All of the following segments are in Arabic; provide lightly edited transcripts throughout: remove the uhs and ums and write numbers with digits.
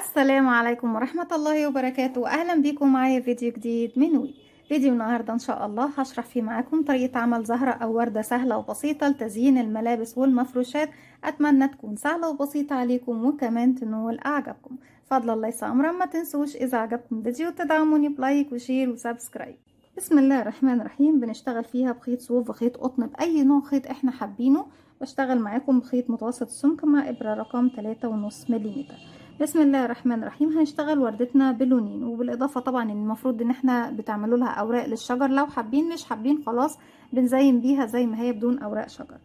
السلام عليكم ورحمة الله وبركاته. أهلا بيكم معايا فيديو جديد من وي. فيديو النهاردة إن شاء الله هشرح فيه معاكم طريقة عمل زهرة أو وردة سهلة وبسيطة لتزيين الملابس والمفروشات. أتمنى تكون سهلة وبسيطة عليكم وكمان تنول أعجابكم. فضل ليس أمرا، ما تنسوش إذا عجبكم الفيديو تدعموني بلايك وشير وسبسكرايب. بسم الله الرحمن الرحيم. بنشتغل فيها بخيط صوف وخيط قطن بأي نوع خيط احنا حابينه. بشتغل معاكم بخيط متوسط السمك مع إبرة رقم 3.5 ملم. بسم الله الرحمن الرحيم. هنشتغل وردتنا بلونين، وبالاضافه طبعا ان المفروض ان احنا بتعملوا لها اوراق للشجر، لو حابين، مش حابين خلاص بنزين بيها زي ما هي بدون اوراق شجر.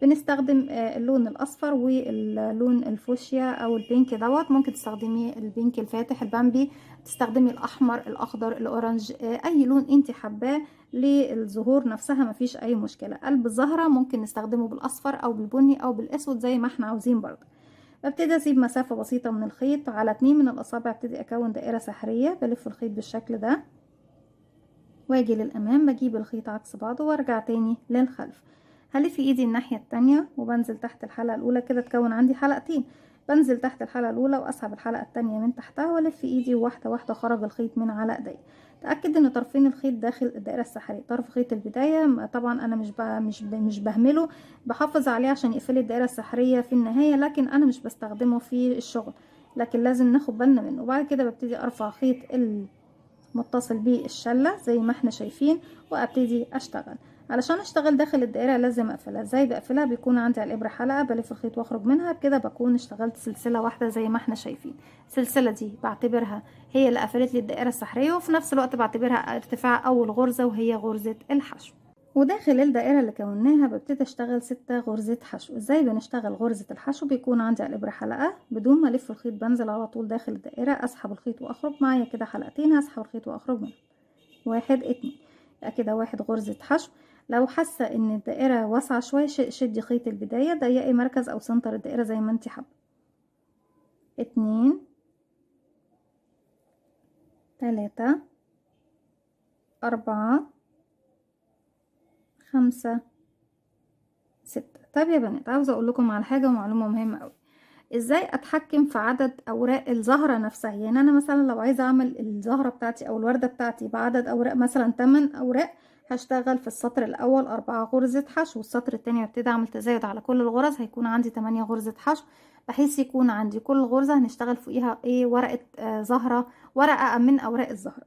بنستخدم اللون الاصفر واللون الفوشيا او البينك دوت. ممكن تستخدمي البينك الفاتح البامبي، تستخدمي الاحمر الاخضر الاورنج، اي لون انت حباه للزهور نفسها مفيش اي مشكله. قلب الزهره ممكن نستخدمه بالاصفر او بالبني او بالاسود زي ما احنا عاوزين برضه. ببتدي اسيب مسافة بسيطة من الخيط، على 2 من الاصابع ابتدي اكون دائرة سحرية، بلف الخيط بالشكل ده واجي للامام، بجيب الخيط عكس بعضه وارجع تاني للخلف. هلف ايدي الناحية التانية وبنزل تحت الحلقة الاولى، كده تكون عندي حلقتين. بنزل تحت الحلقة الاولى واسحب الحلقة التانية من تحتها والف ايدي واحدة واحدة خرج الخيط من على ايدي. تأكد ان طرفين الخيط داخل الدائرة السحرية. طرف خيط البداية طبعا انا مش بهمله، بحافظ عليه عشان يقفل الدائرة السحرية في النهاية، لكن انا مش بستخدمه في الشغل، لكن لازم ناخد بالنا منه. وبعد كده ببتدي ارفع خيط متصل بالشلة زي ما احنا شايفين وابتدي اشتغل. علشان اشتغل داخل الدائرة لازم اقفلها. ازاي بقفلها؟ بيكون عندي على الابرة حلقة، بلف الخيط واخرج منها، بكده بكون اشتغلت سلسلة واحدة زي ما احنا شايفين. السلسلة دي بعتبرها هي اللي قفلت لي الدائرة السحرية، وفي نفس الوقت بعتبرها ارتفاع اول غرزة وهي غرزة الحشو. وداخل الدائرة اللي كوناها ببتدي اشتغل 6 غرزة حشو. ازاي بنشتغل غرزة الحشو؟ بيكون عندي على الابرة حلقة، بدون ما الف الخيط بنزل على طول داخل الدائرة، اسحب الخيط واخرج معايا كده حلقتين، هسحب الخيط واخرج منهم 1 2. يبقى كده 1 غرزة حشو. لو حاسة ان الدائرة واسعة شوية شدي خيط البداية، ضيقي مركز او سنتر الدائرة زي ما انت حابة. 2 3 4 5 6. طب يا بنات، عاوزة اقول لكم على حاجة ومعلومة مهمة قوي. ازاي اتحكم في عدد اوراق الزهرة نفسها؟ يعني انا مثلا لو عايزة اعمل الزهرة بتاعتي او الوردة بتاعتي بعدد اوراق مثلا 8 اوراق، هشتغل في السطر الاول 4 غرزة حشو، والسطر التاني هبتدي اعمل تزايد على كل الغرز، هيكون عندي 8 غرزة حشو، بحيث يكون عندي كل غرزة هنشتغل فوقيها ايه؟ ورقة زهرة، ورقة من اوراق الزهرة.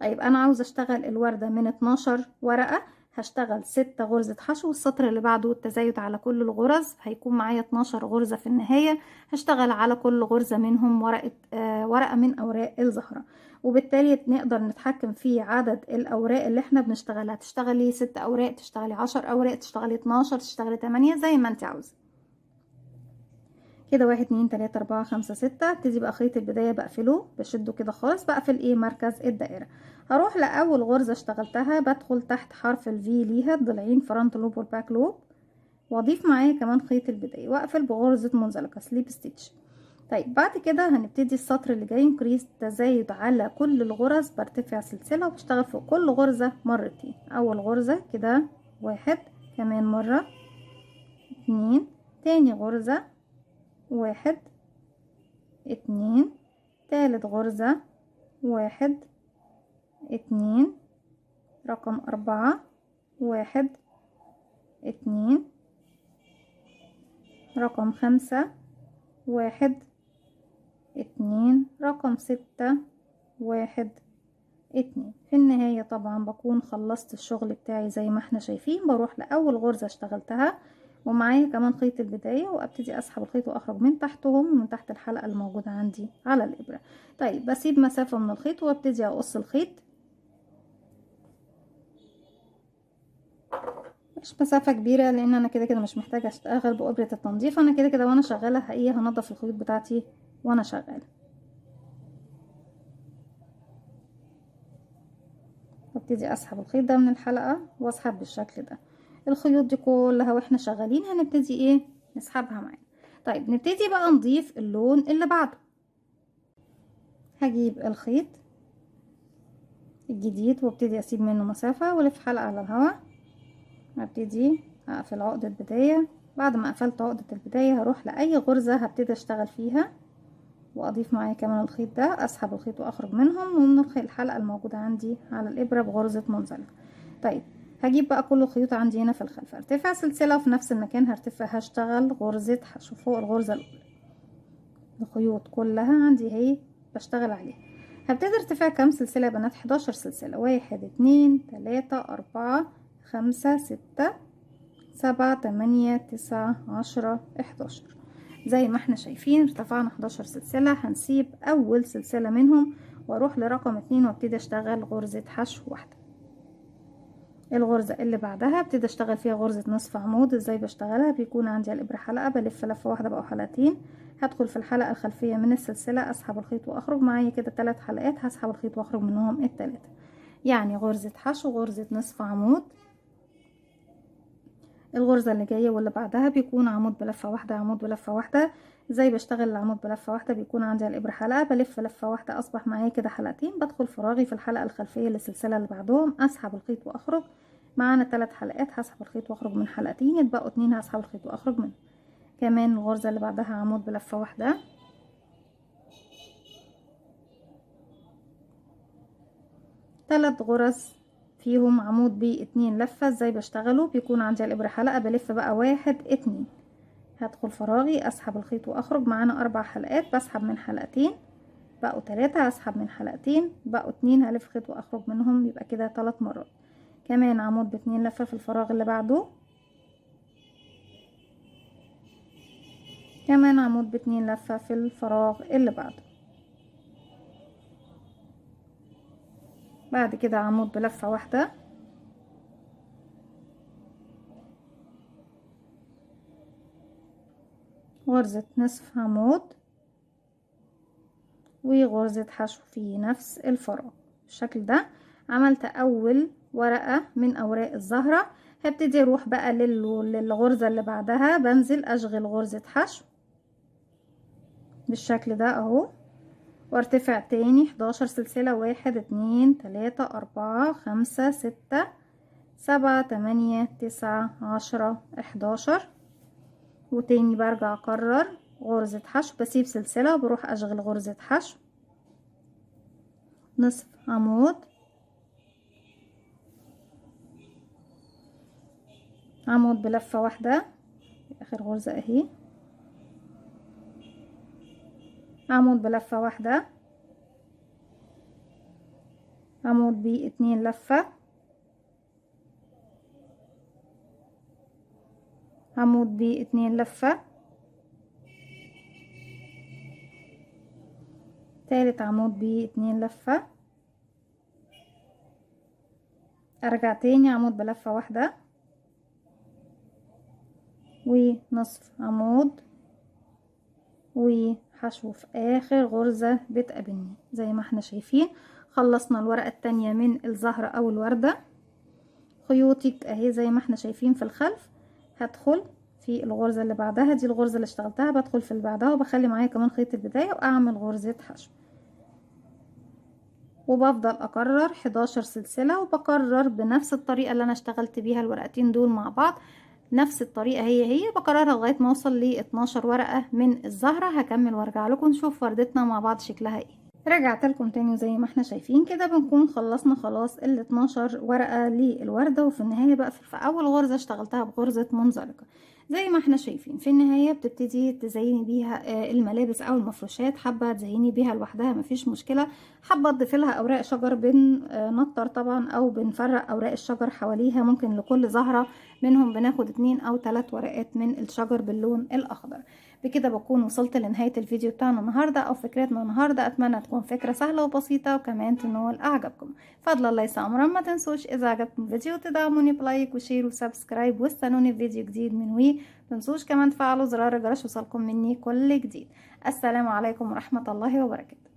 طيب انا عاوزة اشتغل الوردة من 12 ورقة، هشتغل 6 غرزة حشو، والسطر اللي بعده التزايد على كل الغرز، هيكون معايا 12 غرزة في النهاية. هشتغل على كل غرزة منهم ورقة من أوراق الزهرة. وبالتالي نقدر نتحكم في عدد الأوراق اللي احنا بنشتغلها. تشتغلي 6 أوراق، تشتغلي 10 أوراق، تشتغلي 12، تشتغلي 8، زي ما انت عاوزة. كده 1 2 3 4 5 6. ابتدي بقى خيط البداية بقفله، بشده كده خالص، بقفل ايه؟ مركز الدائرة. هروح لأول غرزة اشتغلتها، بدخل تحت حرف الفي ليها الضلعين فرونت لوب والباك لوب، واضيف معايا كمان خيط البداية واقفل بغرزة منزلقة سليب ستيتش. طيب بعد كده هنبتدي السطر اللي جاي انكريز تزايد على كل الغرز، برتفع سلسلة وبشتغل فوق كل غرزة مرتين. اول غرزة كده 1، كمان مرة 2، تاني غرزة 1 2، تالت غرزة 1 2، رقم 4 1 2، رقم 5 1 2، رقم 6 1 2. في النهاية طبعا بكون خلصت الشغل بتاعي زي ما احنا شايفين. بروح لأول غرزة اشتغلتها ومعايا كمان خيط البداية، وابتدي اسحب الخيط واخرج من تحتهم، من تحت الحلقة الموجودة عندي على الإبرة. طيب بسيب مسافة من الخيط وابتدي اقص الخيط، مش مسافة كبيرة لان انا كده كده مش محتاجة اشتغل بإبرة التنظيف. انا كده كده وانا شغالة حقيقة هنضف الخيوط بتاعتي وانا شغالة. وابتدي اسحب الخيط ده من الحلقة واسحب بالشكل ده. الخيوط دي كلها واحنا شغالين هنبتدي ايه؟ نسحبها معانا. طيب نبتدي بقى نضيف اللون اللي بعده. هجيب الخيط الجديد وابتدي اسيب منه مسافة والف حلقة على الهواء، هبتدي اقفل عقدة بداية. بعد ما قفلت عقدة البداية هروح لأي غرزة هبتدي اشتغل فيها واضيف معايا كمان الخيط ده، اسحب الخيط واخرج منهم ومن الحلقة الموجودة عندي على الابرة بغرزة منزلقة. طيب هجيب بقى كل الخيوط عندي هنا في الخلف، ارتفع سلسلة وفي نفس المكان هشتغل غرزة حشو فوق الغرزة الاولى. الخيوط كلها عندي اهي بشتغل عليها. هبتدي ارتفاع كام سلسلة يا بنات؟ 11 سلسلة، 1 2 3 4 5 6 7 8 9 10 11. زي ما احنا شايفين ارتفعنا 11 سلسلة. هنسيب اول سلسلة منهم واروح لرقم 2 وابتدي اشتغل غرزة حشو واحدة. الغرزة اللي بعدها ابتدي اشتغل فيها غرزة نصف عمود. ازاي بشتغلها؟ بيكون عندي على الابرة حلقة، بلف لفة واحدة بقوا حلقتين. هدخل في الحلقة الخلفية من السلسلة، اسحب الخيط واخرج معايا كده 3 حلقات، هسحب الخيط واخرج منهم التلاتة، يعني غرزة حشو، غرزة نصف عمود. الغرزة اللي جاية واللي بعدها بيكون عمود بلفة واحدة، عمود بلفة واحدة. ازاي بشتغل العمود بلفة واحدة؟ بيكون عندي على الابرة حلقة، بلف لفة واحدة، اصبح معايا كده حلقتين. بدخل فراغي في الحلقة الخلفية للسلسلة اللي بعدهم، اسحب الخيط واخرج. معانا 3 حلقات، هسحب الخيط واخرج من حلقتين، يتبقوا 2 هسحب الخيط واخرج منهم. كمان الغرزة اللي بعدها عمود بلفة واحدة، 3 غرز فيهم عمود ب2 لفة. ازاي بشتغله؟ بيكون عندي على الابرة حلقة، بلف بقى 1 2، هدخل فراغي، اسحب الخيط واخرج. معانا 4 حلقات، بسحب من حلقتين بقوا 3، هسحب من حلقتين بقوا 2، هلف خيط واخرج منهم، يبقى كده 3 مرات. كمان عمود ب2 لفة في الفراغ اللي بعده، كمان عمود ب2 لفة في الفراغ اللي بعده. بعد كده عمود بلفة واحدة، غرزة نصف عمود وغرزة حشو في نفس الفراغ. بالشكل ده عملت اول ورقة من اوراق الزهرة. هبتدي اروح بقى للغرزة اللي بعدها، بنزل اشغل غرزة حشو بالشكل ده اهو، وارتفع تاني 11 سلسلة، 1 2 3 4 5 6 7 8 9 10 11. وتاني برجع اكرر غرزة حشو، بسيب سلسلة وبروح اشغل غرزة حشو، نصف عمود، عمود بلفة واحدة، اخر غرزة اهي، عمود بلفة واحدة، عمود ب2 لفة، عمود ب2 لفة، تالت عمود ب2 لفة، ارجع تاني عمود بلفة واحدة ونصف عمود وحشو في اخر غرزة بتقابلني. زي ما احنا شايفين خلصنا الورقة التانية من الزهرة او الوردة. خيوطي اهي زي ما احنا شايفين في الخلف. هدخل في الغرزة اللي بعدها، دي الغرزة اللي اشتغلتها، بدخل في اللي بعدها وبخلي معايا كمان خيط البداية واعمل غرزة حشو، وبفضل اكرر 11 سلسلة، وبكرر بنفس الطريقة اللي انا اشتغلت بيها الورقتين دول مع بعض. نفس الطريقة هي بكررها لغاية ما اوصل ل 12 ورقة من الزهرة. هكمل وارجع لكم نشوف وردتنا مع بعض شكلها ايه. رجعت لكم تاني، وزي ما احنا شايفين كده بنكون خلصنا خلاص ال 12 ورقة للوردة. وفي النهاية بقى في اول غرزة اشتغلتها بغرزة منزلقة. زي ما احنا شايفين في النهاية بتبتدي تزيني بيها الملابس او المفروشات. حابة تزيني بيها لوحدها مفيش مشكلة، حابة تضيفي لها اوراق شجر بننطر طبعا او بنفرق اوراق الشجر حواليها. ممكن لكل زهرة منهم بناخد 2 أو 3 ورقات من الشجر باللون الاخضر. بكده بكون وصلت لنهاية الفيديو بتاعنا النهاردة او فكرتنا النهاردة. اتمنى تكون فكرة سهلة وبسيطة وكمان تنول اعجابكم. فضل الله ليس امرا، ما تنسوش اذا عجبكم الفيديو تدعموني بلايك وشير وسبسكرايب، واستنوني في فيديو جديد من وي. تنسوش كمان تفعلوا زرار الجرس يوصلكم مني كل جديد. السلام عليكم ورحمة الله وبركاته.